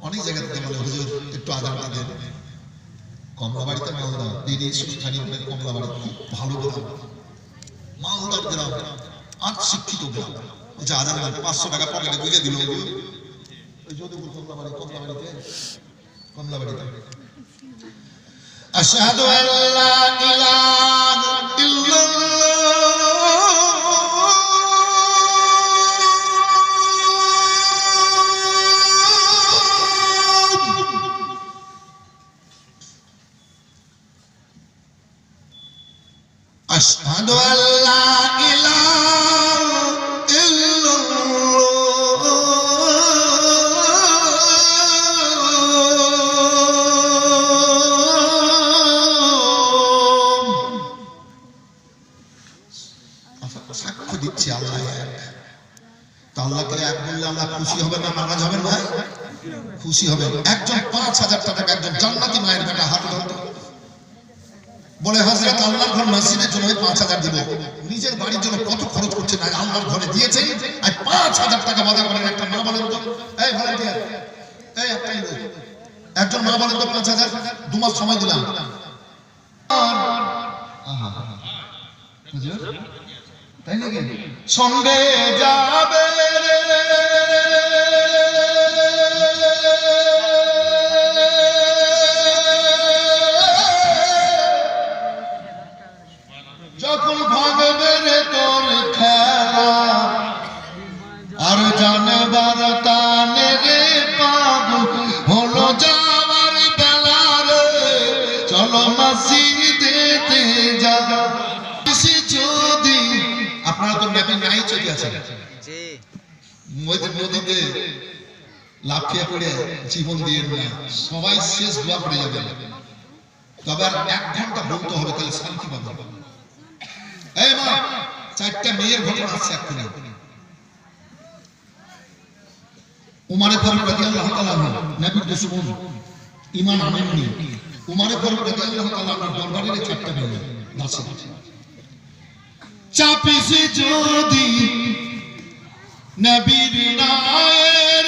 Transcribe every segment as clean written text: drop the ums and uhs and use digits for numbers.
অনেক জায়গা থেকে বলে হুজুর একটু আদানটা দেন। কমলাবাড়িতে মালদা কমলাবাড়ি খুব ভালো গ্রাম, মালদার গ্রাম আর শিক্ষিত গ্রাম। বলছে আদান 500 টাকা পকেটে বুঝে দিল যদুপুর কমলাবাড়িতে। আশহাদু আল্লা ইলাহা ইল্লাল্লাহ أشهد أن لا إله إلا الله সাক্ষ্য দিচ্ছি আল্লাহ এক। তো আল্লাহকে এক বললে আল্লাহ খুশি হবে না, নারাজ হবেন ভাই? খুশি হবে। একজন 5000 টাকা একজন জান্নাতি মায়ের বেটা হাত ধরতো বলে হযরত আল্লাহর ঘর মসজিদের জন্য 5000 দিব। নিজের বাড়ির জন্য কত খরচ করছে না, আল্লাহর ঘরে দিয়েছেন আর 5000 টাকা বাধা করেন। একটা মা বলেন তো, এই ভলান্টিয়ার, এই একটা একজন মা বলেন তো 5000 2 মাস সময় দিলাম। হুজুর তাই নাকি? সঙ্গে যাবে রে যখন ভাগবে রে তোর খেলা, আর জানবার তানে রে পাগল হলো যাওয়ার বেলা রে, চলো মসজিদেতে যাব। যদি আপনারা তো নবী নাই চলে আছেন জি, নদীতে লাফিয়ে পড়ে জীবন দিয়ে না, সবাই শেষ দোয়া পড়ে যাবে। তবে আর 1 ঘন্টা বলতে হবে, তাহলে শান্তি পাবে। এই মা, 4টা মেয়ের ঘটনা আছে এক্ষুনি। উমারে ফারুক রাদিয়াল্লাহু তাআলা নবীর দুশমন, ঈমান আনেননি। উমারে ফারুক রাদিয়াল্লাহু তাআলা দরবারের 4টা মেয়ে আছে। চাপিছে যদি নবীর নায়ের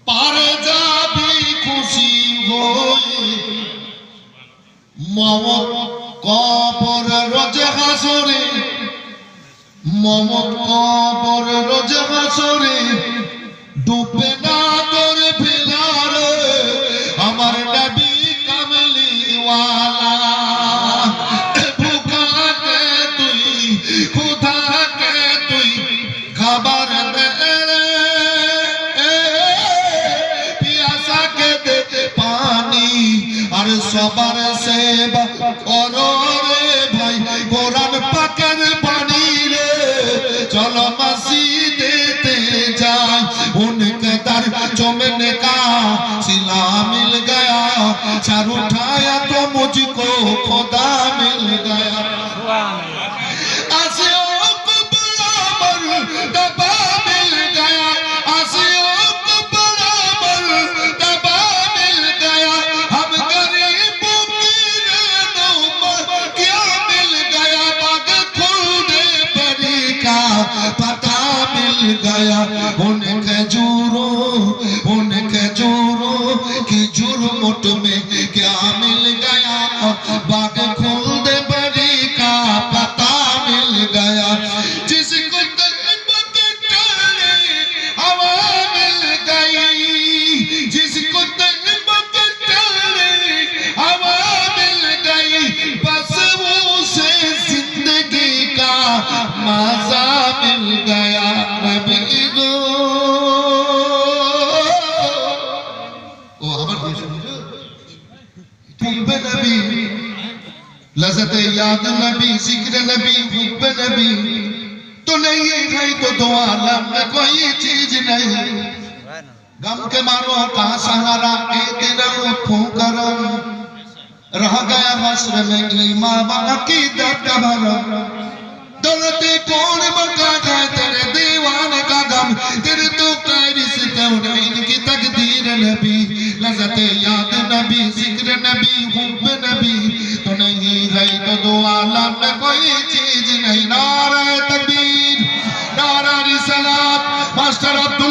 পারে যাবি খুশি হই, মমত কবর রোজে হাসরে, মমত কবর রোজে হাসরে ডুবে না তোর ফিলার আমার নবী কামলি ওয়ালা। ভুখাকে তুই ক্ষুধাকে তুই খাবার দে, পিয়াসাকে দে পানি, আর সবার সেবা করো রে ভাই কোরআন পাকের বাণী রে। চলো মসজিদেতে যাই, उनके दर चुमने का सिला मिल गया, सर उठाया तो मुझको खुदा मिल गया। आसियों को बराबर दबा मिल गया, आसियों को बराबर दबा मिल गया, हम गरीबों की रहनुमा क्या मिल गया, बाग खुलने परी का पता मिल गया। उनके जूरों की जुर्मुट में क्या मिल गया, बाग खुलदे बड़ी का पता मिल गया। जिसको हवा मिल गई, जिसको हवा मिल गई, बस उसे जिंदगी का मजा मिल गया। नबी गो नबी लज़्ज़त याद नबी, जिक्र नबी, हुब्ब नबी, तो नहीं है तो दो आलम में कोई चीज नहीं। गम के मारो का सहारा, एक दिन उठो करो رہ گیا حشر میں ایمان و عقیدت کا بھرم دولت کون بقا ہے تیرے دیوان کا غم تیرے تو قائر سے کونین کی تقدیر نبی لذت یاد نبی ذکر نبی حب نبی تو نہیں ہے تو دو عالم میں کوئی چیز نہیں نعرہ تکبیر نعرہ رسالت ماسٹر عبد